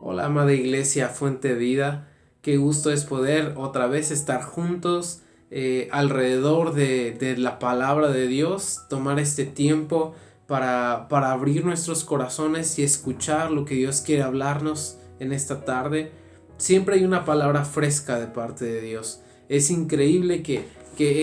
Hola, amada iglesia, Fuente de Vida. Qué gusto es poder otra vez estar juntos alrededor de la palabra de Dios, tomar este tiempo para abrir nuestros corazones y escuchar lo que Dios quiere hablarnos en esta tarde. Siempre hay una palabra fresca de parte de Dios. Es increíble que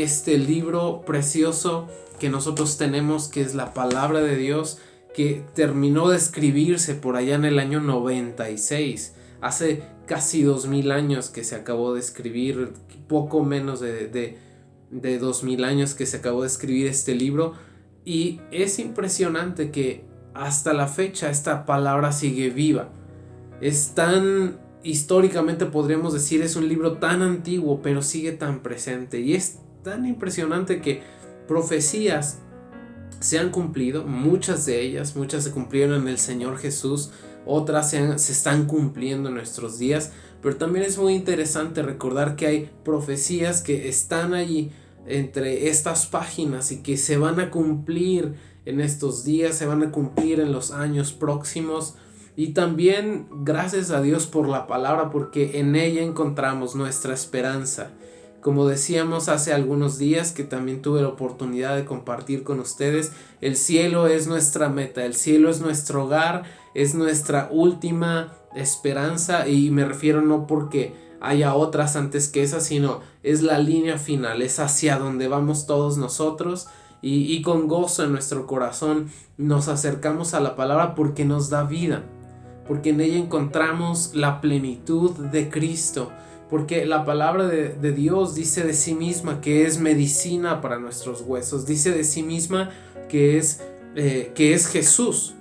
este libro precioso que nosotros tenemos, que es la palabra de Dios, que terminó de escribirse por allá en el año 96. Hace casi 2000 años que se acabó de escribir, poco menos de 2000 años que se acabó de escribir este libro. Y es impresionante que hasta la fecha esta palabra sigue viva. Es tan, históricamente podríamos decir, es un libro tan antiguo, pero sigue tan presente. Y es tan impresionante que profecías se han cumplido, muchas se cumplieron en el Señor Jesús, otras se están cumpliendo en nuestros días, pero también es muy interesante recordar que hay profecías que están allí entre estas páginas y que se van a cumplir en estos días, se van a cumplir en los años próximos. Y también gracias a Dios por la palabra, porque en ella encontramos nuestra esperanza. Como decíamos hace algunos días, que también tuve la oportunidad de compartir con ustedes, el cielo es nuestra meta, el cielo es nuestro hogar, es nuestra última esperanza, y me refiero no porque haya otras antes que esa, sino es la línea final, es hacia donde vamos todos nosotros, y con gozo en nuestro corazón nos acercamos a la palabra porque nos da vida, porque en ella encontramos la plenitud de Cristo. Porque la palabra de Dios dice de sí misma que es medicina para nuestros huesos. Dice de sí misma que es Jesús,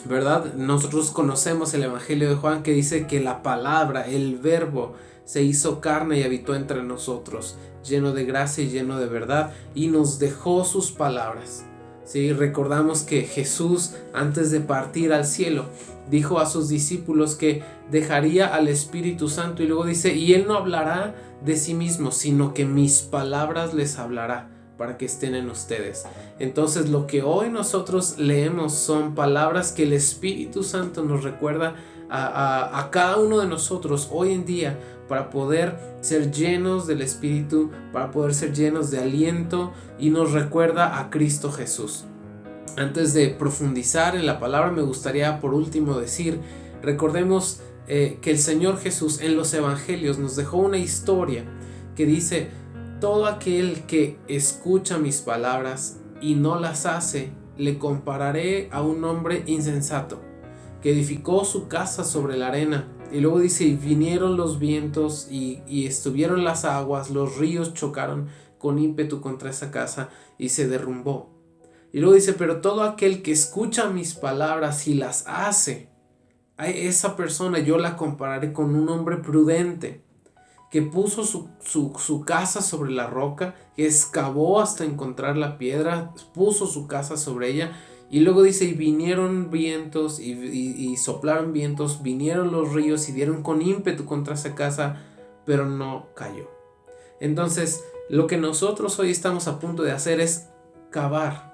¿verdad? Nosotros conocemos el Evangelio de Juan, que dice que la palabra, el verbo, se hizo carne y habitó entre nosotros, lleno de gracia y lleno de verdad, y nos dejó sus palabras. ¿Sí? Recordamos que Jesús, antes de partir al cielo, dijo a sus discípulos que dejaría al Espíritu Santo, y luego dice, y Él no hablará de sí mismo, sino que mis palabras les hablará para que estén en ustedes. Entonces lo que hoy nosotros leemos son palabras que el Espíritu Santo nos recuerda a cada uno de nosotros hoy en día, para poder ser llenos del Espíritu, para poder ser llenos de aliento, y nos recuerda a Cristo Jesús. Antes de profundizar en la palabra, me gustaría por último decir, recordemos que el Señor Jesús en los evangelios nos dejó una historia que dice: todo aquel que escucha mis palabras y no las hace, le compararé a un hombre insensato que edificó su casa sobre la arena. Y luego dice, y vinieron los vientos y estuvieron las aguas, los ríos chocaron con ímpetu contra esa casa y se derrumbó. Y luego dice, pero todo aquel que escucha mis palabras y las hace, a esa persona yo la compararé con un hombre prudente que puso su casa sobre la roca, que excavó hasta encontrar la piedra, puso su casa sobre ella. Y luego dice, y vinieron vientos y soplaron vientos, vinieron los ríos y dieron con ímpetu contra esa casa, pero no cayó. Entonces, lo que nosotros hoy estamos a punto de hacer es cavar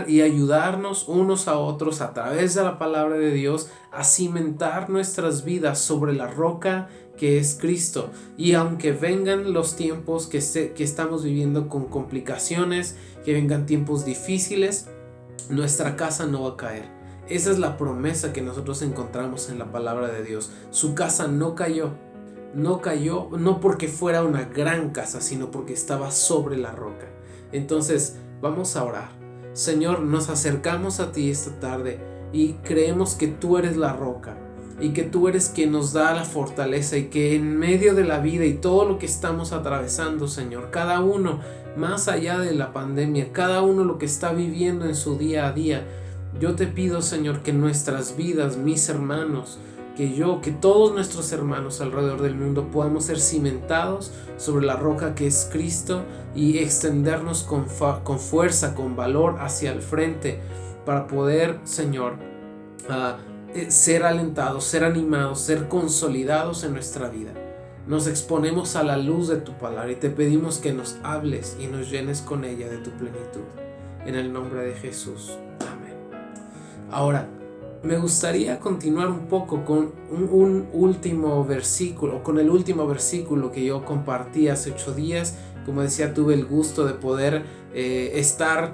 y ayudarnos unos a otros a través de la palabra de Dios a cimentar nuestras vidas sobre la roca que es Cristo. Y aunque vengan los tiempos que estamos viviendo con complicaciones, que vengan tiempos difíciles, nuestra casa no va a caer. Esa es la promesa que nosotros encontramos en la palabra de Dios. Su casa no cayó no porque fuera una gran casa, sino porque estaba sobre la roca. Entonces vamos a orar. Señor, nos acercamos a ti esta tarde y creemos que tú eres la roca y que tú eres quien nos da la fortaleza, y que en medio de la vida y todo lo que estamos atravesando, Señor, cada uno más allá de la pandemia, cada uno lo que está viviendo en su día a día, yo te pido, Señor, que nuestras vidas, mis hermanos, que todos nuestros hermanos alrededor del mundo podamos ser cimentados sobre la roca que es Cristo, y extendernos con fuerza, con valor hacia el frente, para poder, Señor, ser alentados, ser animados, ser consolidados en nuestra vida. Nos exponemos a la luz de tu palabra y te pedimos que nos hables y nos llenes con ella de tu plenitud. En el nombre de Jesús. Amén. Ahora, me gustaría continuar un poco con un último versículo, con el último versículo que yo compartí hace 8 días. Como decía, tuve el gusto de poder estar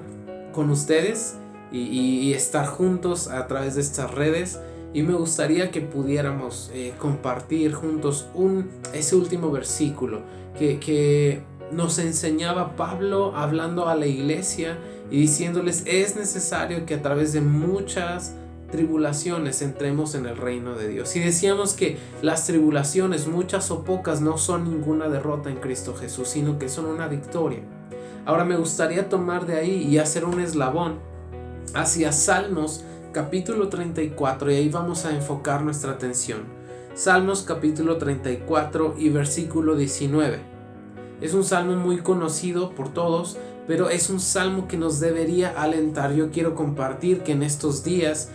con ustedes y estar juntos a través de estas redes, y me gustaría que pudiéramos compartir juntos ese último versículo que nos enseñaba Pablo hablando a la iglesia y diciéndoles: es necesario que a través de muchas tribulaciones entremos en el reino de Dios. Y decíamos que las tribulaciones, muchas o pocas, no son ninguna derrota en Cristo Jesús, sino que son una victoria. Ahora me gustaría tomar de ahí y hacer un eslabón hacia Salmos capítulo 34, y ahí vamos a enfocar nuestra atención. Salmos capítulo 34 y versículo 19. Es un salmo muy conocido por todos, pero es un salmo que nos debería alentar. Yo quiero compartir que en estos días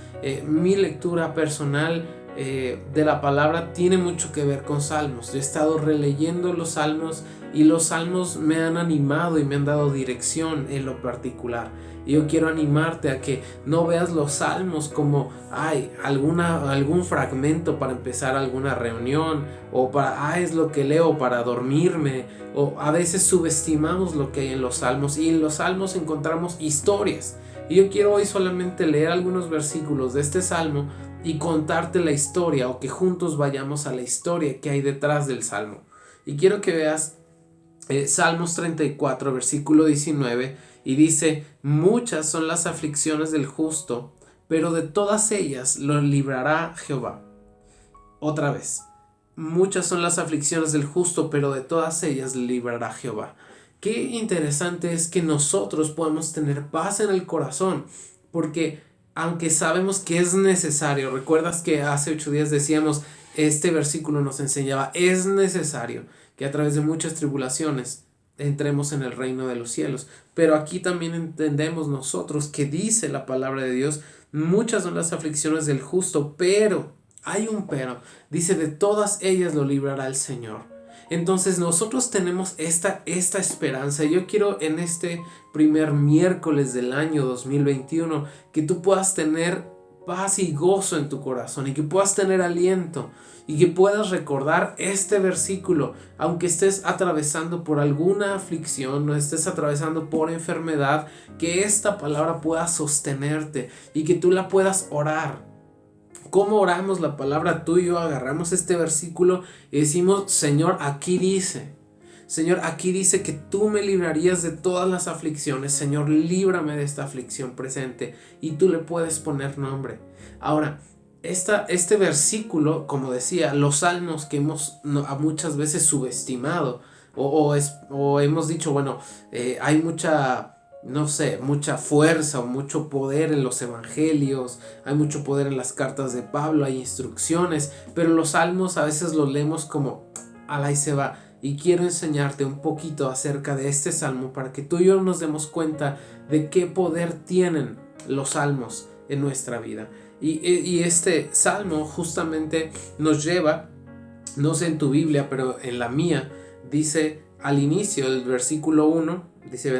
mi lectura personal de la palabra tiene mucho que ver con salmos. Yo he estado releyendo los salmos y los salmos me han animado y me han dado dirección en lo particular. Y yo quiero animarte a que no veas los salmos como algún fragmento para empezar alguna reunión, o es lo que leo para dormirme, o a veces subestimamos lo que hay en los salmos, y en los salmos encontramos historias. Y yo quiero hoy solamente leer algunos versículos de este salmo y contarte la historia, o que juntos vayamos a la historia que hay detrás del salmo. Y quiero que veas Salmos 34 versículo 19, y dice: muchas son las aflicciones del justo, pero de todas ellas lo librará Jehová. Otra vez: muchas son las aflicciones del justo, pero de todas ellas le librará Jehová. Qué interesante es que nosotros podemos tener paz en el corazón, porque aunque sabemos que es necesario, recuerdas que hace 8 días decíamos, este versículo nos enseñaba, es necesario que a través de muchas tribulaciones entremos en el reino de los cielos. Pero aquí también entendemos nosotros que dice la palabra de Dios: muchas son las aflicciones del justo, pero, hay un pero, dice: de todas ellas lo librará el Señor. Entonces nosotros tenemos esta esperanza. Yo quiero en este primer miércoles del año 2021 que tú puedas tener paz y gozo en tu corazón, y que puedas tener aliento, y que puedas recordar este versículo, aunque estés atravesando por alguna aflicción, no estés atravesando por enfermedad, que esta palabra pueda sostenerte y que tú la puedas orar. ¿Cómo oramos la palabra? Tú y yo agarramos este versículo y decimos: Señor, aquí dice. Señor, aquí dice que tú me librarías de todas las aflicciones. Señor, líbrame de esta aflicción presente. Y tú le puedes poner nombre. Ahora, este versículo, como decía, los salmos que hemos muchas veces subestimado o hemos dicho, bueno, hay mucha fuerza o mucho poder en los evangelios, hay mucho poder en las cartas de Pablo, hay instrucciones, pero los salmos a veces los leemos como ahí se va. Y quiero enseñarte un poquito acerca de este salmo para que tú y yo nos demos cuenta de qué poder tienen los salmos en nuestra vida. Y este salmo justamente nos lleva, no sé en tu Biblia, pero en la mía, dice al inicio del versículo 1, dice: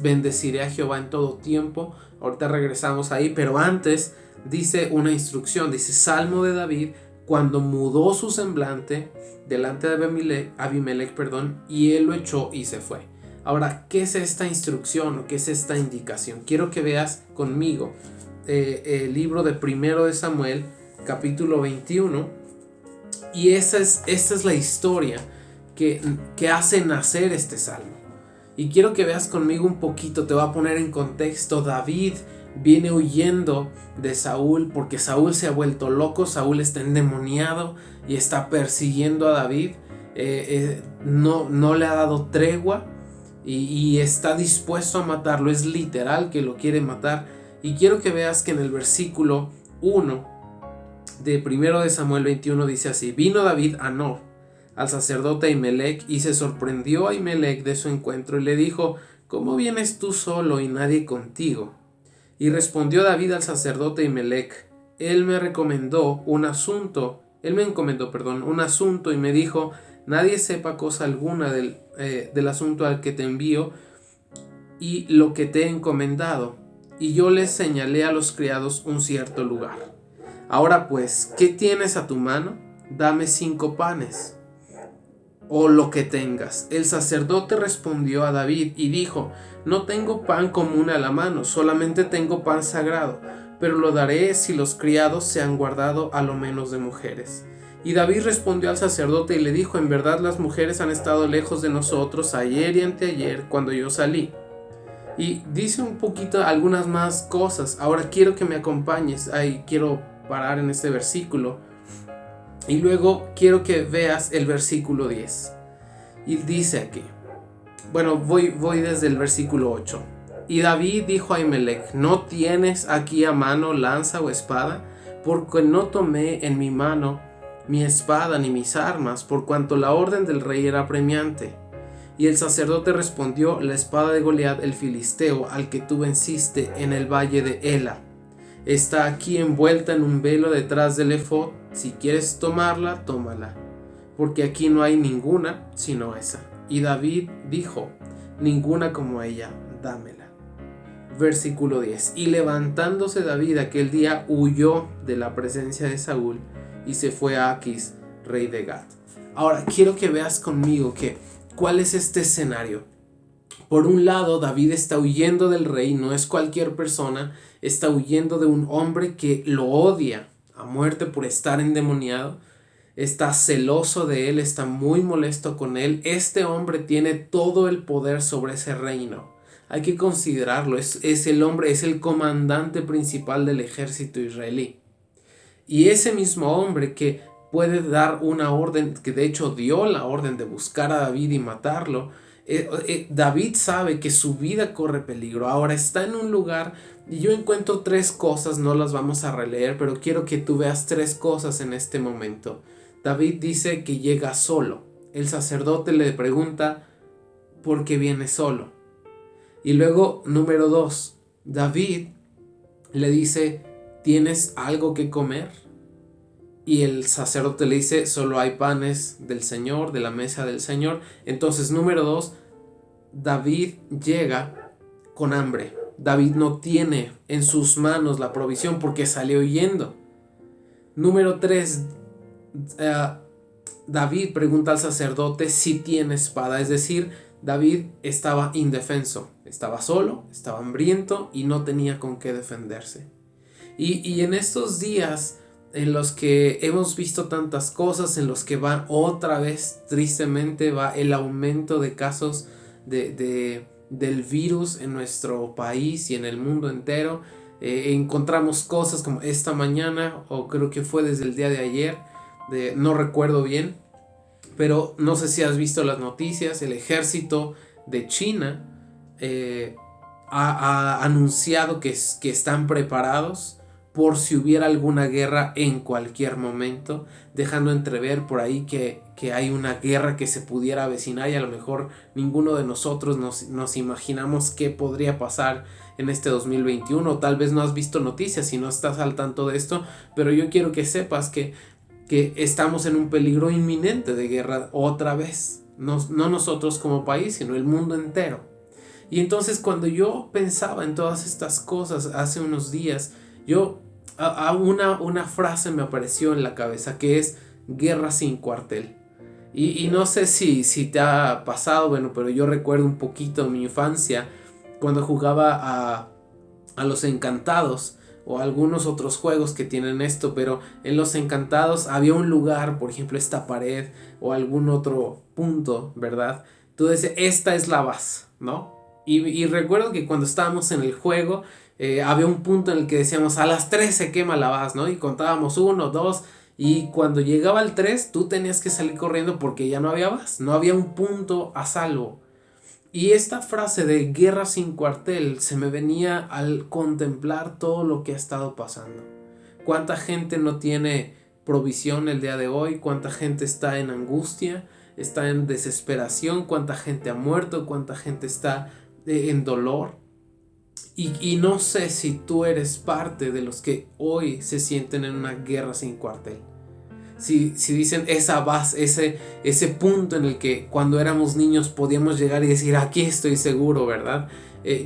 bendeciré a Jehová en todo tiempo. Ahorita regresamos ahí, pero antes dice una instrucción, dice: Salmo de David, cuando mudó su semblante delante de Abimelech, y él lo echó y se fue. Ahora, ¿qué es esta instrucción? ¿Qué es esta indicación? Quiero que veas conmigo el libro de 1 de Samuel, capítulo 21, y esta es la historia que hace nacer este salmo. Y quiero que veas conmigo un poquito, te voy a poner en contexto. David viene huyendo de Saúl porque Saúl se ha vuelto loco, Saúl está endemoniado y está persiguiendo a David, no le ha dado tregua y está dispuesto a matarlo, es literal que lo quiere matar. Y quiero que veas que en el versículo 1 de 1 de Samuel 21 dice así: vino David a Nob, al sacerdote Ahimelech, y se sorprendió a Ahimelech de su encuentro y le dijo: ¿cómo vienes tú solo y nadie contigo? Y respondió David al sacerdote Ahimelech: él me encomendó un asunto y me dijo: nadie sepa cosa alguna del asunto al que te envío y lo que te he encomendado. Y yo les señalé a los criados un cierto lugar. Ahora pues, ¿qué tienes a tu mano? Dame 5 panes, o lo que tengas. El sacerdote respondió a David y dijo: no tengo pan común a la mano, solamente tengo pan sagrado, pero lo daré si los criados se han guardado a lo menos de mujeres. Y David respondió al sacerdote y le dijo: en verdad las mujeres han estado lejos de nosotros ayer y anteayer cuando yo salí. Y dice un poquito algunas más cosas. Ahora quiero que me acompañes. Ahí quiero parar en este versículo. Y luego quiero que veas el versículo 10. Y dice aquí. Bueno, voy desde el versículo 8. Y David dijo a Ahimelech: ¿no tienes aquí a mano lanza o espada? Porque no tomé en mi mano mi espada ni mis armas, por cuanto la orden del rey era apremiante. Y el sacerdote respondió: la espada de Goliat el filisteo, al que tú venciste en el valle de Ela, está aquí envuelta en un velo detrás del efod. Si quieres tomarla, tómala, porque aquí no hay ninguna sino esa. Y David dijo: ninguna como ella, dámela. Versículo 10. Y levantándose David aquel día, huyó de la presencia de Saúl y se fue a Aquis, rey de Gat. Ahora quiero que veas conmigo que cuál es este escenario. Por un lado, David está huyendo del rey, no es cualquier persona, está huyendo de un hombre que lo odia a muerte por estar endemoniado, está celoso de él, está muy molesto con él. Este hombre tiene todo el poder sobre ese reino. Hay que considerarlo, es el hombre, es el comandante principal del ejército israelí. Y ese mismo hombre que puede dar una orden, que de hecho dio la orden de buscar a David y matarlo, David sabe que su vida corre peligro. Ahora está en un lugar, y yo encuentro 3 cosas, no las vamos a releer, pero quiero que tú veas 3 cosas en este momento. David dice que llega solo. El sacerdote le pregunta: ¿por qué viene solo? Y luego, número 2, David le dice: ¿tienes algo que comer? Y el sacerdote le dice: solo hay panes del Señor, de la mesa del Señor. Entonces, número 2, David llega con hambre. David no tiene en sus manos la provisión porque salió huyendo. Número 3, David pregunta al sacerdote si tiene espada. Es decir, David estaba indefenso. Estaba solo, estaba hambriento y no tenía con qué defenderse. Y en estos días en los que hemos visto tantas cosas, en los que va otra vez, tristemente, va el aumento de casos del virus en nuestro país y en el mundo entero. Encontramos cosas como esta mañana, o creo que fue desde el día de ayer, no recuerdo bien, pero no sé si has visto las noticias. El ejército de China ha anunciado que están preparados por si hubiera alguna guerra en cualquier momento, dejando entrever por ahí que hay una guerra que se pudiera avecinar, y a lo mejor ninguno de nosotros nos imaginamos qué podría pasar en este 2021. Tal vez no has visto noticias y no estás al tanto de esto, pero yo quiero que sepas que estamos en un peligro inminente de guerra otra vez. No nosotros como país, sino el mundo entero. Y entonces, cuando yo pensaba en todas estas cosas hace unos días, una frase me apareció en la cabeza, que es guerra sin cuartel. Y no sé si te ha pasado, bueno, pero yo recuerdo un poquito mi infancia cuando jugaba a los Encantados o algunos otros juegos que tienen esto, pero en los Encantados había un lugar, por ejemplo esta pared o algún otro punto, ¿verdad? Tú decías: esta es la base, ¿no? Y recuerdo que cuando estábamos en el juego, había un punto en el que decíamos: a las 3 se quema la base, ¿no? Y contábamos 1, 2, y cuando llegaba al 3 tú tenías que salir corriendo porque ya no había base, no había un punto a salvo. Y esta frase de guerra sin cuartel se me venía al contemplar todo lo que ha estado pasando. ¿Cuánta gente no tiene provisión el día de hoy? ¿Cuánta gente está en angustia? ¿Está en desesperación? ¿Cuánta gente ha muerto? ¿Cuánta gente está en dolor? Y no sé si tú eres parte de los que hoy se sienten en una guerra sin cuartel. Si dicen esa base, ese punto en el que cuando éramos niños podíamos llegar y decir: aquí estoy seguro, ¿verdad?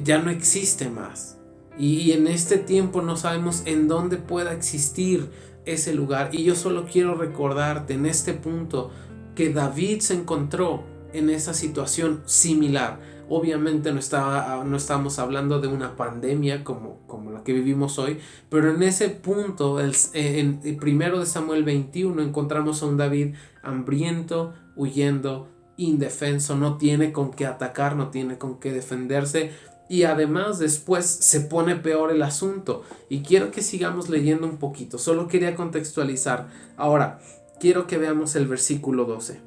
Ya no existe más. Y en este tiempo no sabemos en dónde pueda existir ese lugar. Y yo solo quiero recordarte en este punto que David se encontró en esa situación similar. Obviamente no estamos hablando de una pandemia como la que vivimos hoy, pero en ese punto, en el primero de Samuel 21, encontramos a un David hambriento, huyendo, indefenso, no tiene con qué atacar, no tiene con qué defenderse. Y además después se pone peor el asunto. Y quiero que sigamos leyendo un poquito. Solo quería contextualizar. Ahora, quiero que veamos el versículo 12.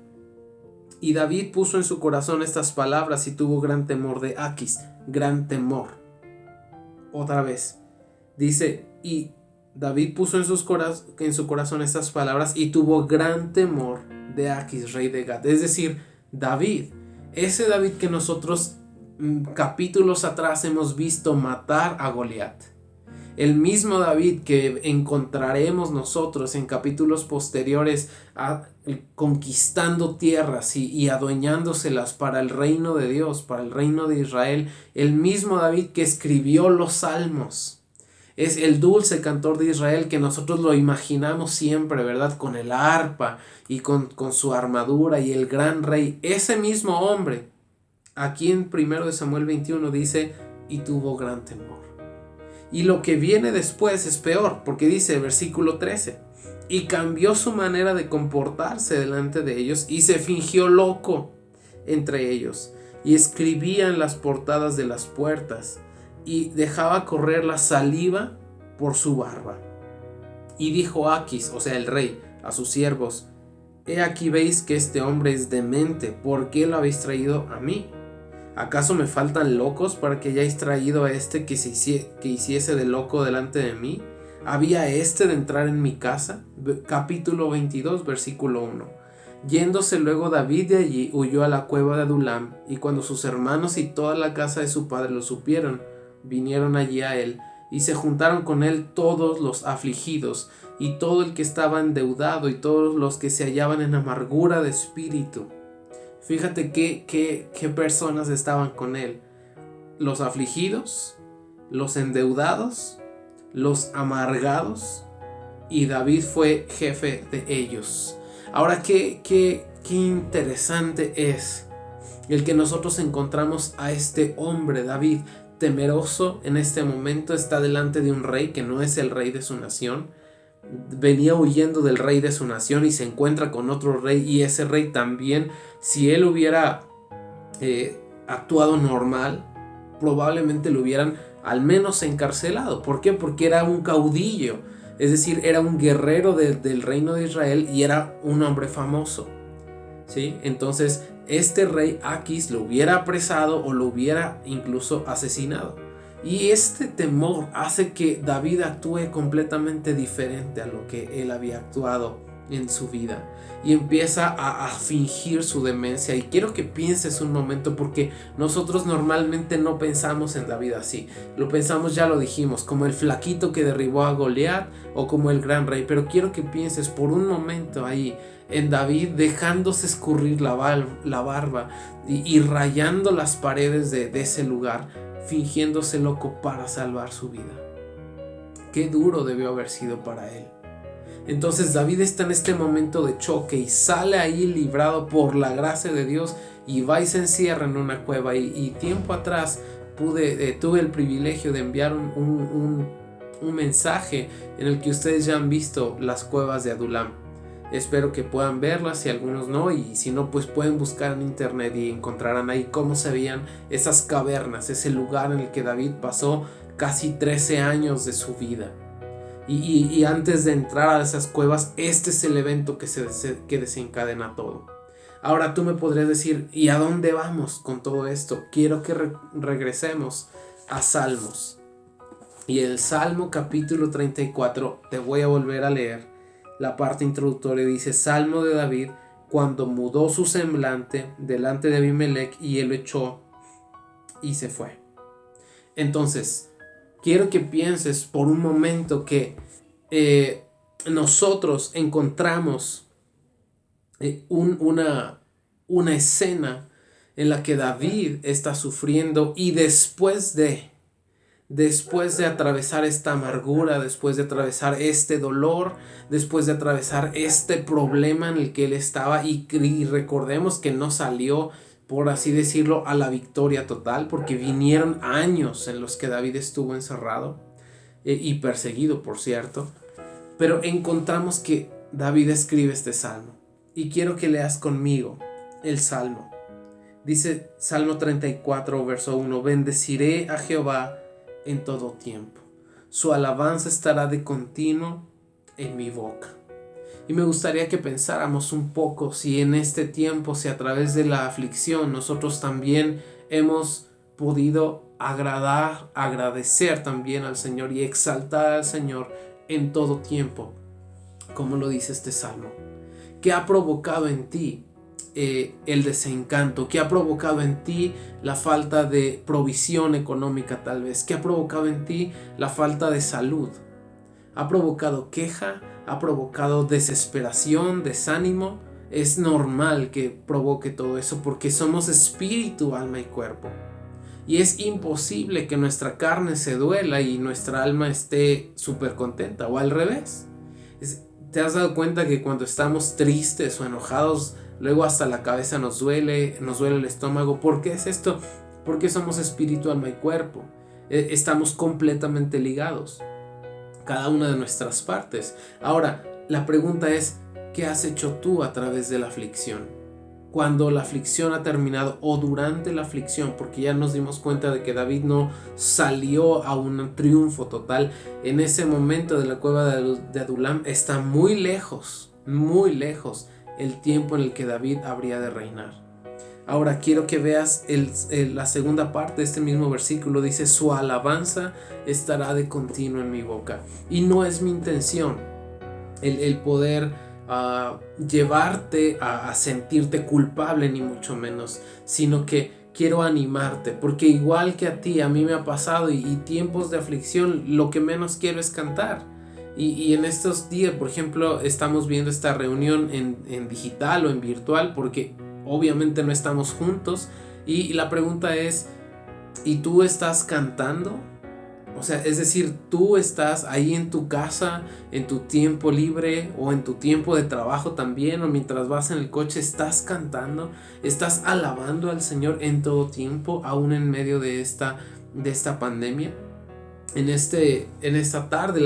Y David puso en su corazón estas palabras y tuvo gran temor de Aquis. Gran temor. Otra vez. Dice, y David puso en su corazón estas palabras y tuvo gran temor de Aquis, rey de Gat. Es decir, David, ese David que nosotros capítulos atrás hemos visto matar a Goliat. El mismo David que encontraremos nosotros en capítulos posteriores conquistando tierras y adueñándoselas para el reino de Dios, para el reino de Israel. El mismo David que escribió los salmos. Es el dulce cantor de Israel que nosotros lo imaginamos siempre, ¿verdad? Con el arpa y con su armadura y el gran rey. Ese mismo hombre, aquí en 1 Samuel 21 dice, y tuvo gran temor. Y lo que viene después es peor, porque dice, versículo 13, y cambió su manera de comportarse delante de ellos y se fingió loco entre ellos, y escribía en las portadas de las puertas, y dejaba correr la saliva por su barba. Y dijo Aquis, o sea el rey, a sus siervos, he aquí veis que este hombre es demente, ¿por qué lo habéis traído a mí? ¿Acaso me faltan locos para que hayáis traído a este que hiciese de loco delante de mí? ¿Había este de entrar en mi casa? Capítulo 22, versículo 1. Yéndose luego David de allí, huyó a la cueva de Adulam, y cuando sus hermanos y toda la casa de su padre lo supieron, vinieron allí a él, y se juntaron con él todos los afligidos, y todo el que estaba endeudado, y todos los que se hallaban en amargura de espíritu. Fíjate qué personas estaban con él. Los afligidos, los endeudados, los amargados, y David fue jefe de ellos. Ahora, qué interesante es el que nosotros encontramos a este hombre, David, temeroso en este momento, está delante de un rey que no es el rey de su nación. Venía huyendo del rey de su nación y se encuentra con otro rey, y ese rey también, si él hubiera actuado normal, probablemente lo hubieran al menos encarcelado. ¿Por qué? Porque era un caudillo, es decir, era un guerrero del reino de Israel y era un hombre famoso, ¿sí? Entonces este rey Aquis lo hubiera apresado o lo hubiera incluso asesinado. Y este temor hace que David actúe completamente diferente a lo que él había actuado en su vida. Y empieza a fingir su demencia. Y quiero que pienses un momento, porque nosotros normalmente no pensamos en David así. Lo pensamos, ya lo dijimos, como el flaquito que derribó a Goliat o como el gran rey. Pero quiero que pienses por un momento ahí en David dejándose escurrir la barba y rayando las paredes de ese lugar, fingiéndose loco para salvar su vida. Qué duro debió haber sido para él. Entonces David está en este momento de choque y sale ahí librado por la gracia de Dios, y va y se encierra en una cueva. Y tiempo atrás tuve el privilegio de enviar un mensaje en el que ustedes ya han visto las cuevas de Adulam. Espero que puedan verlas, si algunos no, y si no, pues pueden buscar en internet y encontrarán ahí cómo se veían esas cavernas, ese lugar en el que David pasó casi 13 años de su vida. Y antes de entrar a esas cuevas, este es el evento que desencadena todo. Ahora tú me podrías decir, ¿y a dónde vamos con todo esto? Quiero que regresemos a Salmos. Y el Salmo capítulo 34, te voy a volver a leer. La parte introductoria dice, Salmo de David, cuando mudó su semblante delante de Abimelech, y él lo echó y se fue. Entonces, quiero que pienses por un momento que nosotros encontramos una escena en la que David está sufriendo, y después de después de atravesar esta amargura, después de atravesar este dolor, después de atravesar este problema en el que él estaba, y recordemos que no salió, por así decirlo, a la victoria total, porque vinieron años en los que David estuvo encerrado y perseguido, por cierto. Pero encontramos que David escribe este salmo, y quiero que leas conmigo el salmo. Dice Salmo 34, verso 1: bendeciré a Jehová en todo tiempo, su alabanza estará de continuo en mi boca. Y me gustaría que pensáramos un poco si en este tiempo, si a través de la aflicción nosotros también hemos podido agradecer también al Señor y exaltar al Señor en todo tiempo, como lo dice este salmo. ¿Qué ha provocado en ti el desencanto? ¿Qué ha provocado en ti la falta de provisión económica tal vez? ¿Qué ha provocado en ti la falta de salud? ¿Ha provocado queja? ¿Ha provocado desesperación, desánimo? Es normal que provoque todo eso porque somos espíritu, alma y cuerpo. Y es imposible que nuestra carne se duela y nuestra alma esté súper contenta, o al revés. ¿Te has dado cuenta que cuando estamos tristes o enojados, luego hasta la cabeza nos duele el estómago? ¿Por qué es esto? Porque somos espíritu, alma y cuerpo. Estamos completamente ligados, cada una de nuestras partes. Ahora, la pregunta es, ¿qué has hecho tú a través de la aflicción? Cuando la aflicción ha terminado, o durante la aflicción, porque ya nos dimos cuenta de que David no salió a un triunfo total. En ese momento de la cueva de Adulam está muy lejos el tiempo en el que David habría de reinar. Ahora quiero que veas la segunda parte de este mismo versículo. Dice: su alabanza estará de continuo en mi boca. Y no es mi intención el poder llevarte a sentirte culpable, ni mucho menos, sino que quiero animarte, porque igual que a ti, a mí me ha pasado, y tiempos de aflicción, lo que menos quiero es cantar. Y en estos días, por ejemplo, estamos viendo esta reunión en digital o en virtual, porque obviamente no estamos juntos, y la pregunta es: ¿y tú estás cantando? O sea, es decir, tú estás ahí en tu casa, en tu tiempo libre o en tu tiempo de trabajo también, o mientras vas en el coche, estás cantando, estás alabando al Señor en todo tiempo, aún en medio de esta pandemia. En esta tarde,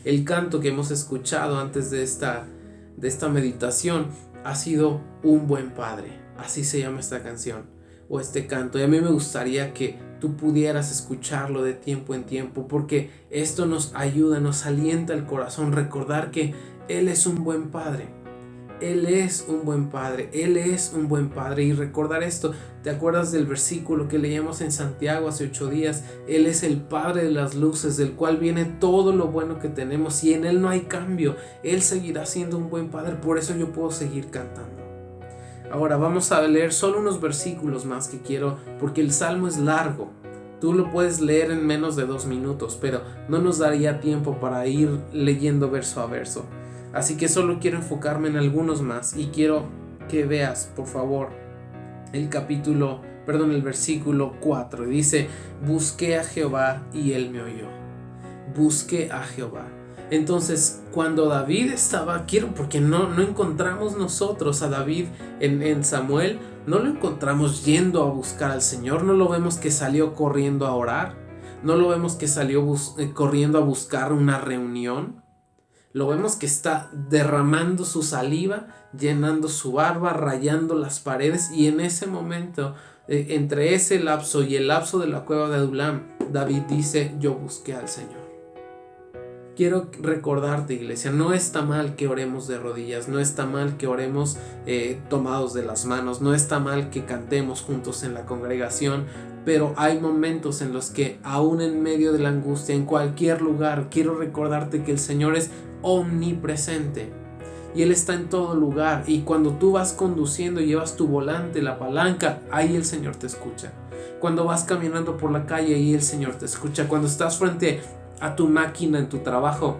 el canto que hemos escuchado antes de esta meditación ha sido Un buen Padre. Así se llama esta canción o este canto, y a mí me gustaría que tú pudieras escucharlo de tiempo en tiempo, porque esto nos ayuda, nos alienta el corazón, recordar que Él es un buen Padre. Él es un buen Padre, Él es un buen Padre. Y recordar esto, ¿te acuerdas del versículo que leíamos en Santiago hace 8 días? Él es el Padre de las luces, del cual viene todo lo bueno que tenemos, y en Él no hay cambio. Él seguirá siendo un buen Padre, por eso yo puedo seguir cantando. Ahora vamos a leer solo unos versículos más que quiero, porque el Salmo es largo. Tú lo puedes leer en menos de 2 minutos, pero no nos daría tiempo para ir leyendo verso a verso. Así que solo quiero enfocarme en algunos más, y quiero que veas, por favor, el versículo 4. Dice: busqué a Jehová y Él me oyó. Busqué a Jehová. Entonces, cuando David estaba, porque no encontramos nosotros a David en Samuel, no lo encontramos yendo a buscar al Señor, no lo vemos que salió corriendo a orar, no lo vemos que salió corriendo a buscar una reunión. Lo vemos que está derramando su saliva, llenando su barba, rayando las paredes, y en ese momento, entre ese lapso y el lapso de la cueva de Adulam, David dice: yo busqué al Señor. Quiero recordarte, iglesia, no está mal que oremos de rodillas, no está mal que oremos tomados de las manos, no está mal que cantemos juntos en la congregación, pero hay momentos en los que, aún en medio de la angustia, en cualquier lugar, quiero recordarte que el Señor es omnipresente y Él está en todo lugar. Y cuando tú vas conduciendo y llevas tu volante, la palanca, ahí el Señor te escucha. Cuando vas caminando por la calle, ahí el Señor te escucha. Cuando estás frente a tu máquina en tu trabajo,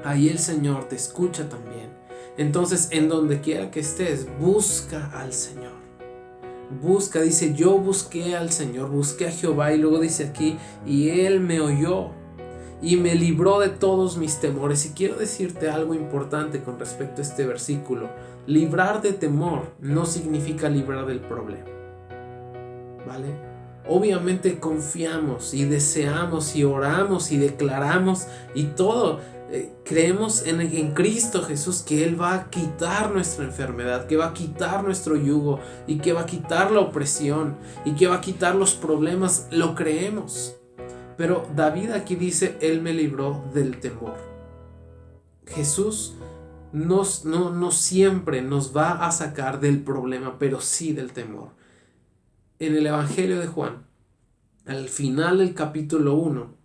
ahí el Señor te escucha también. Entonces, en donde quiera que estés, busca al Señor. Busca, dice, yo busqué al Señor, busqué a Jehová, y luego dice aquí, y Él me oyó y me libró de todos mis temores. Y quiero decirte algo importante con respecto a este versículo. Librar de temor no significa librar del problema, ¿vale? Obviamente confiamos y deseamos y oramos y declaramos y todo. Creemos en Cristo Jesús, que Él va a quitar nuestra enfermedad, que va a quitar nuestro yugo y que va a quitar la opresión y que va a quitar los problemas. Lo creemos. Pero David aquí dice, Él me libró del temor. Jesús no siempre nos va a sacar del problema, pero sí del temor. En el Evangelio de Juan, al final del capítulo 1,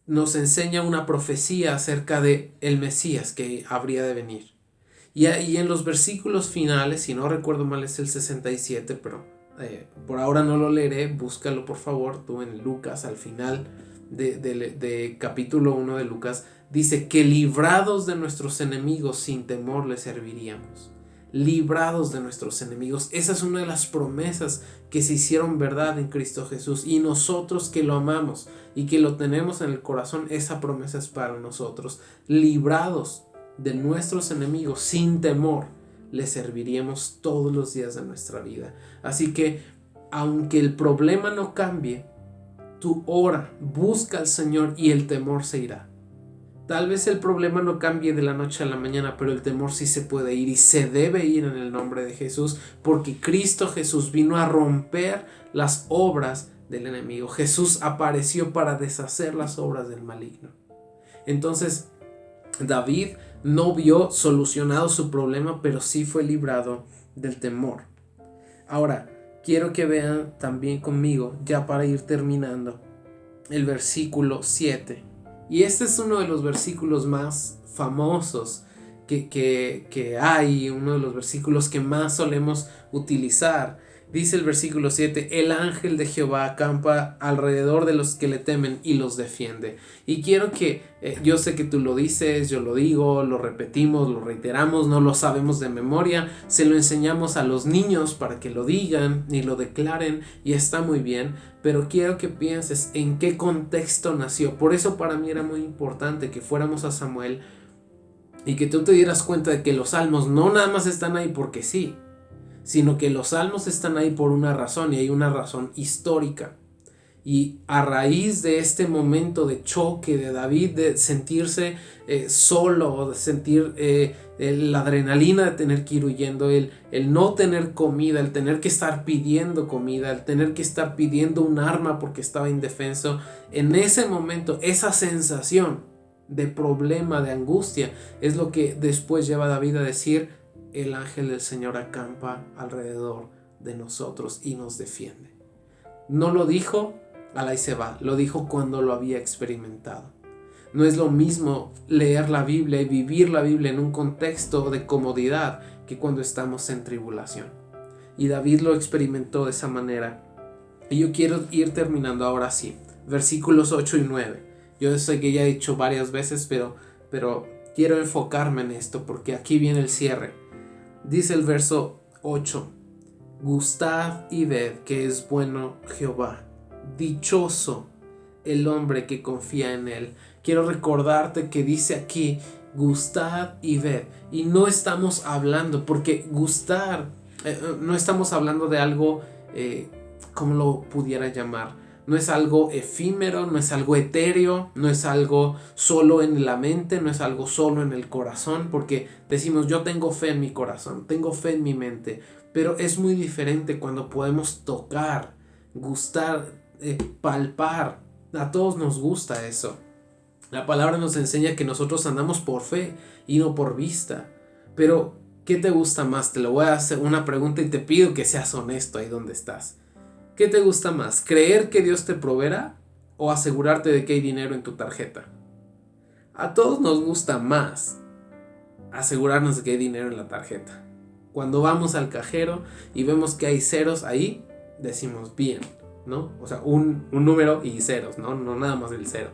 nos enseña una profecía acerca de el Mesías que habría de venir. Y en los versículos finales, si no recuerdo mal es el 67, pero por ahora no lo leeré, búscalo por favor, tú en Lucas, al final de capítulo 1 de Lucas, dice que librados de nuestros enemigos sin temor le serviríamos. Librados de nuestros enemigos. Esa es una de las promesas que se hicieron verdad en Cristo Jesús, y nosotros que lo amamos y que lo tenemos en el corazón, esa promesa es para nosotros. Librados de nuestros enemigos sin temor le serviríamos todos los días de nuestra vida. Así que aunque el problema no cambie, tú ora, busca al Señor y el temor se irá. Tal vez el problema no cambie de la noche a la mañana, pero el temor sí se puede ir y se debe ir en el nombre de Jesús, porque Cristo Jesús vino a romper las obras del enemigo. Jesús apareció para deshacer las obras del maligno. Entonces, David no vio solucionado su problema, pero sí fue librado del temor. Ahora, quiero que vean también conmigo, ya para ir terminando, el versículo 7. Y este es uno de los versículos más famosos que hay, uno de los versículos que más solemos utilizar. Dice el versículo 7, el ángel de Jehová acampa alrededor de los que le temen y los defiende. Y quiero que, yo sé que tú lo dices, yo lo digo, lo repetimos, lo reiteramos, no lo sabemos de memoria, se lo enseñamos a los niños para que lo digan y lo declaren, y está muy bien, pero quiero que pienses en qué contexto nació. Por eso para mí era muy importante que fuéramos a Samuel y que tú te dieras cuenta de que los salmos no nada más están ahí porque sí, sino que los salmos están ahí por una razón, y hay una razón histórica. Y a raíz de este momento de choque de David, de sentirse solo, de sentir la adrenalina de tener que ir huyendo, el no tener comida, el tener que estar pidiendo comida, el tener que estar pidiendo un arma porque estaba indefenso, en ese momento, esa sensación de problema, de angustia, es lo que después lleva a David a decir, el ángel del Señor acampa alrededor de nosotros y nos defiende. No lo dijo al ahí se va, lo dijo cuando lo había experimentado. No es lo mismo leer la Biblia y vivir la Biblia en un contexto de comodidad que cuando estamos en tribulación. Y David lo experimentó de esa manera. Y yo quiero ir terminando ahora sí. Versículos 8 y 9. Yo sé que ya he dicho varias veces, pero quiero enfocarme en esto porque aquí viene el cierre. Dice el verso 8. Gustad y ved que es bueno Jehová. Dichoso el hombre que confía en él. Quiero recordarte que dice aquí, gustad y ved. Y no estamos hablando, porque gustar, no estamos hablando de algo, como lo pudiera llamar. No es algo efímero, no es algo etéreo, no es algo solo en la mente, no es algo solo en el corazón, porque decimos yo tengo fe en mi corazón, tengo fe en mi mente, pero es muy diferente cuando podemos tocar, gustar, palpar. A todos nos gusta eso. La palabra nos enseña que nosotros andamos por fe y no por vista. Pero, ¿qué te gusta más? Te lo voy a hacer una pregunta y te pido que seas honesto ahí donde estás. ¿Qué te gusta más? ¿Creer que Dios te proveerá o asegurarte de que hay dinero en tu tarjeta? A todos nos gusta más asegurarnos de que hay dinero en la tarjeta. Cuando vamos al cajero y vemos que hay ceros ahí, decimos bien, ¿no? O sea, un número y ceros, ¿no? No nada más el cero.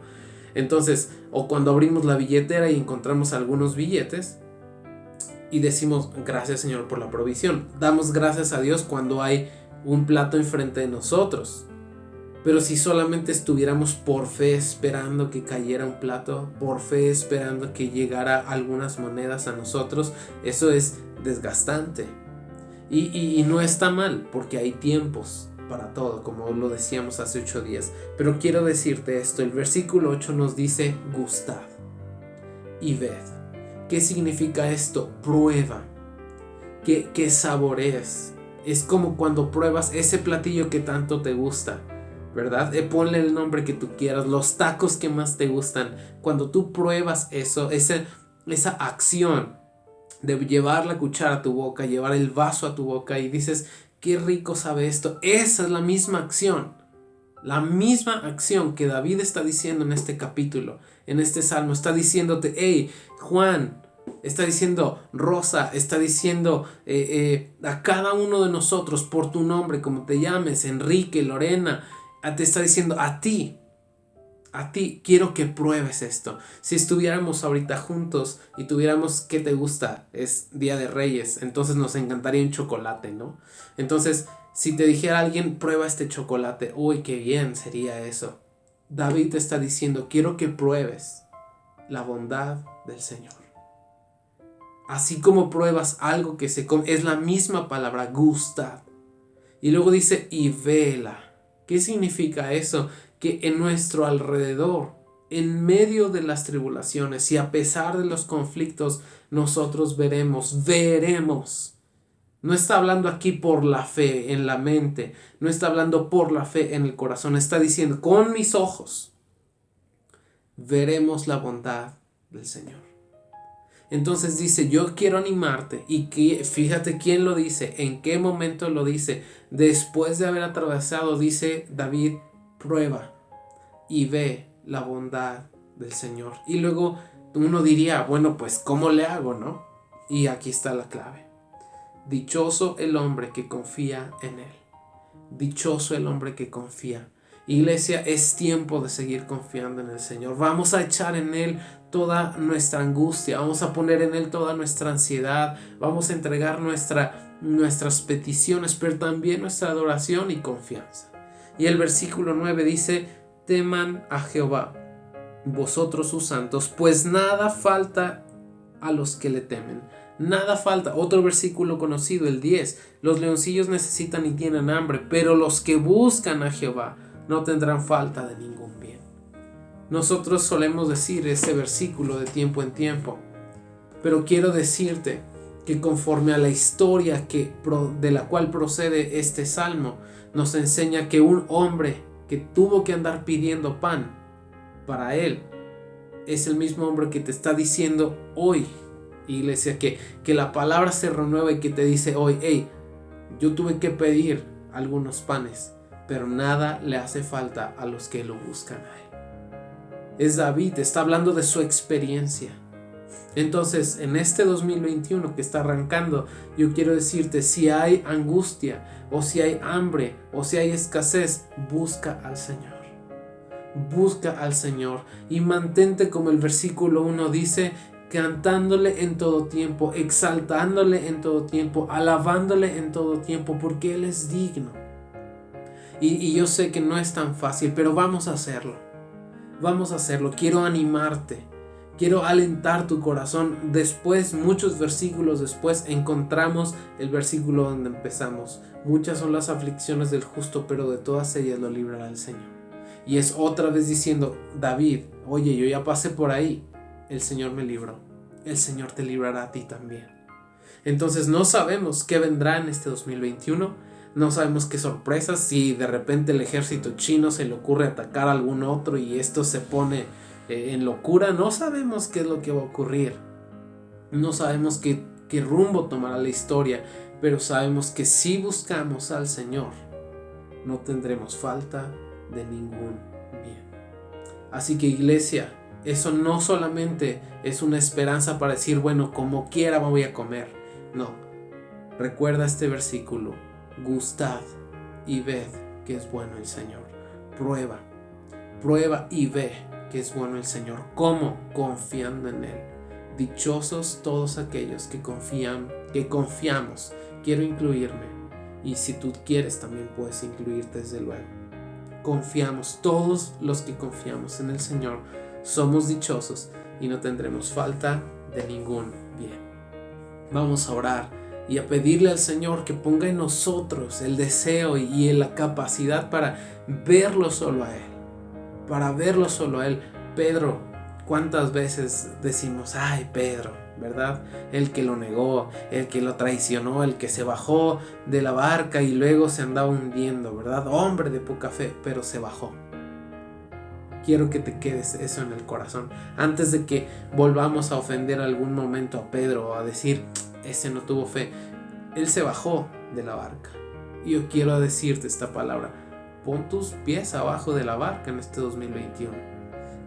Entonces, o cuando abrimos la billetera y encontramos algunos billetes y decimos gracias Señor por la provisión. Damos gracias a Dios cuando hay un plato enfrente de nosotros. Pero si solamente estuviéramos por fe esperando que cayera un plato, por fe esperando que llegara algunas monedas a nosotros, eso es desgastante. Y no está mal, porque hay tiempos para todo, como lo decíamos hace 8 días. Pero quiero decirte esto, el versículo 8 nos dice: gustad y ved. ¿Qué significa esto? Prueba, que saborees. Es como cuando pruebas ese platillo que tanto te gusta, ¿verdad? Ponle el nombre que tú quieras, los tacos que más te gustan. Cuando tú pruebas eso, esa acción de llevar la cuchara a tu boca, llevar el vaso a tu boca y dices: qué rico sabe esto. Esa es la misma acción que David está diciendo en este capítulo, en este salmo. Está diciéndote: hey, Juan, está diciendo Rosa, está diciendo a cada uno de nosotros por tu nombre, como te llames, Enrique, Lorena, te está diciendo a ti, quiero que pruebes esto. Si estuviéramos ahorita juntos y tuviéramos, ¿qué te gusta? Es Día de Reyes, entonces nos encantaría un chocolate, ¿no? Entonces, si te dijera alguien: prueba este chocolate, uy, qué bien sería eso. David te está diciendo: quiero que pruebes la bondad del Señor. Así como pruebas algo que se come, es la misma palabra, gusta. Y luego dice: y vela. ¿Qué significa eso? Que en nuestro alrededor, en medio de las tribulaciones y a pesar de los conflictos, nosotros veremos. No está hablando aquí por la fe en la mente, no está hablando por la fe en el corazón, está diciendo: con mis ojos veremos la bondad del Señor. Entonces dice: yo quiero animarte. Y que, fíjate quién lo dice, en qué momento lo dice. Después de haber atravesado, dice David: prueba y ve la bondad del Señor. Y luego uno diría: bueno, pues ¿cómo le hago, no? Y aquí está la clave: dichoso el hombre que confía en Él. Dichoso el hombre que confía. Iglesia, es tiempo de seguir confiando en el Señor. Vamos a echar en Él toda nuestra angustia, vamos a poner en Él toda nuestra ansiedad, vamos a entregar nuestras peticiones, pero también nuestra adoración y confianza. Y el versículo 9 dice: teman a Jehová, vosotros sus santos, pues nada falta a los que le temen. Nada falta. Otro versículo conocido, el 10: los leoncillos necesitan y tienen hambre, pero los que buscan a Jehová no tendrán falta de ningún bien. Nosotros solemos decir ese versículo de tiempo en tiempo, pero quiero decirte que conforme a la historia de la cual procede este salmo, nos enseña que un hombre que tuvo que andar pidiendo pan para él es el mismo hombre que te está diciendo hoy, iglesia, que la palabra se renueva y que te dice hoy: hey, yo tuve que pedir algunos panes, pero nada le hace falta a los que lo buscan a Él. Es David, está hablando de su experiencia. Entonces, en este 2021 que está arrancando, yo quiero decirte: si hay angustia, o si hay hambre, o si hay escasez, busca al Señor. Busca al Señor y mantente, como el versículo 1 dice, cantándole en todo tiempo, exaltándole en todo tiempo, alabándole en todo tiempo, porque Él es digno. Y yo sé que no es tan fácil, pero vamos a hacerlo. Vamos a hacerlo. Quiero animarte. Quiero alentar tu corazón. Después, muchos versículos después, encontramos el versículo donde empezamos. Muchas son las aflicciones del justo, pero de todas ellas lo librará el Señor. Y es otra vez diciendo: David, oye, yo ya pasé por ahí. El Señor me libró. El Señor te librará a ti también. Entonces no sabemos qué vendrá en este 2021. No sabemos qué sorpresas. Si de repente el ejército chino se le ocurre atacar a algún otro y esto se pone en locura, no sabemos qué es lo que va a ocurrir. No sabemos qué rumbo tomará la historia, pero sabemos que si buscamos al Señor, no tendremos falta de ningún bien. Así que, iglesia, eso no solamente es una esperanza para decir: bueno, como quiera me voy a comer. No, recuerda este versículo: gustad y ved que es bueno el Señor. Prueba y ve que es bueno el Señor. ¿Cómo? Confiando en Él. Dichosos todos aquellos que confiamos, quiero incluirme, y si tú quieres también puedes incluirte desde luego. Confiamos, todos los que confiamos en el Señor somos dichosos y no tendremos falta de ningún bien. Vamos a orar y a pedirle al Señor que ponga en nosotros el deseo y la capacidad para verlo solo a Él. Para verlo solo a Él. Pedro, ¿cuántas veces decimos, ay Pedro, ¿verdad? El que lo negó, el que lo traicionó, el que se bajó de la barca y luego se andaba hundiendo, ¿verdad? Hombre de poca fe, pero se bajó. Quiero que te quedes eso en el corazón antes de que volvamos a ofender algún momento a Pedro o a decir, ese no tuvo fe. Él se bajó de la barca. Y yo quiero decirte esta palabra, pon tus pies abajo de la barca en este 2021.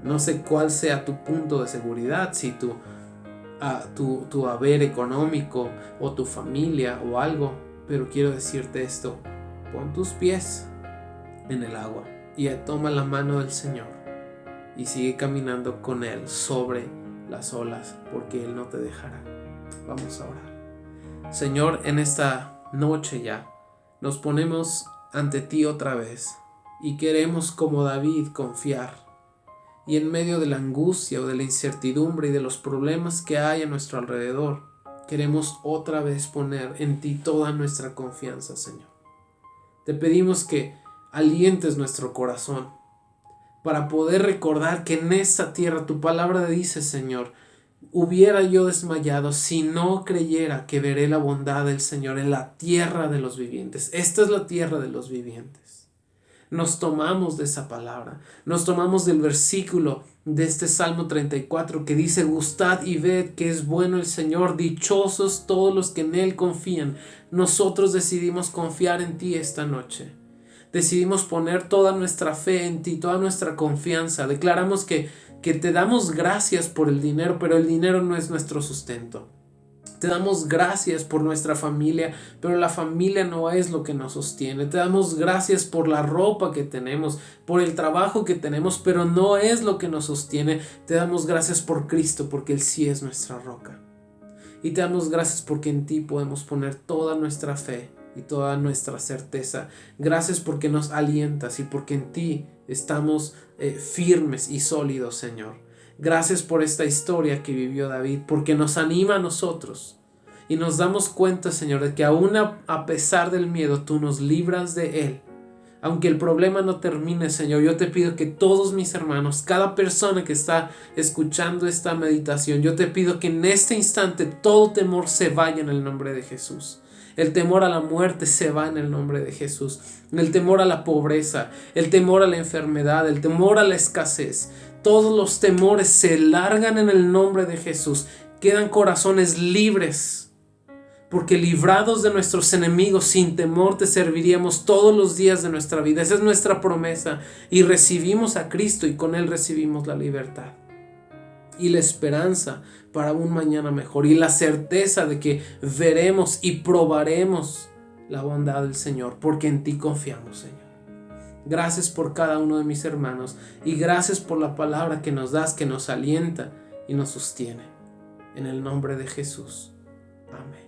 No sé cuál sea tu punto de seguridad, si tu haber económico o tu familia o algo, pero quiero decirte esto, pon tus pies en el agua y toma la mano del Señor y sigue caminando con Él sobre las olas, porque Él no te dejará. Vamos a orar. Señor, en esta noche ya nos ponemos ante ti otra vez y queremos, como David, confiar. Y en medio de la angustia o de la incertidumbre y de los problemas que hay a nuestro alrededor, queremos otra vez poner en ti toda nuestra confianza, Señor. Te pedimos que alientes nuestro corazón para poder recordar que en esta tierra tu palabra dice, Señor, hubiera yo desmayado si no creyera que veré la bondad del Señor en la tierra de los vivientes. Esta es la tierra de los vivientes. Nos tomamos de esa palabra, nos tomamos del versículo de este Salmo 34 que dice, gustad y ved que es bueno el Señor, dichosos todos los que en Él confían. Nosotros decidimos confiar en ti esta noche. Decidimos poner toda nuestra fe en ti, toda nuestra confianza. Declaramos que te damos gracias por el dinero, pero el dinero no es nuestro sustento. Te damos gracias por nuestra familia, pero la familia no es lo que nos sostiene. Te damos gracias por la ropa que tenemos, por el trabajo que tenemos, pero no es lo que nos sostiene. Te damos gracias por Cristo, porque Él sí es nuestra roca. Y te damos gracias porque en ti podemos poner toda nuestra fe y toda nuestra certeza. Gracias porque nos alientas y porque en ti estamos firmes y sólidos, Señor. Gracias por esta historia que vivió David, porque nos anima a nosotros y nos damos cuenta, Señor, de que aún a pesar del miedo, tú nos libras de él. Aunque el problema no termine, Señor, yo te pido que todos mis hermanos, cada persona que está escuchando esta meditación, yo te pido que en este instante todo temor se vaya en el nombre de Jesús. El temor a la muerte se va en el nombre de Jesús. El temor a la pobreza, el temor a la enfermedad, el temor a la escasez. Todos los temores se largan en el nombre de Jesús. Quedan corazones libres. Porque librados de nuestros enemigos, sin temor te serviríamos todos los días de nuestra vida. Esa es nuestra promesa. Y recibimos a Cristo y con Él recibimos la libertad. Y la esperanza para un mañana mejor. Y la certeza de que veremos y probaremos la bondad del Señor. Porque en ti confiamos, Señor. Gracias por cada uno de mis hermanos. Y gracias por la palabra que nos das, que nos alienta y nos sostiene. En el nombre de Jesús. Amén.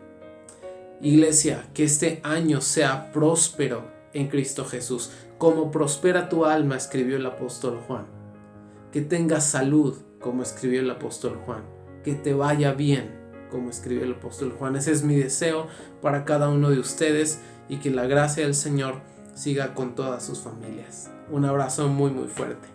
Iglesia, que este año sea próspero en Cristo Jesús. Como prospera tu alma, escribió el apóstol Juan. Que tengas salud, como escribió el apóstol Juan. Que te vaya bien, como escribió el apóstol Juan. Ese es mi deseo para cada uno de ustedes y que la gracia del Señor siga con todas sus familias. Un abrazo muy muy fuerte.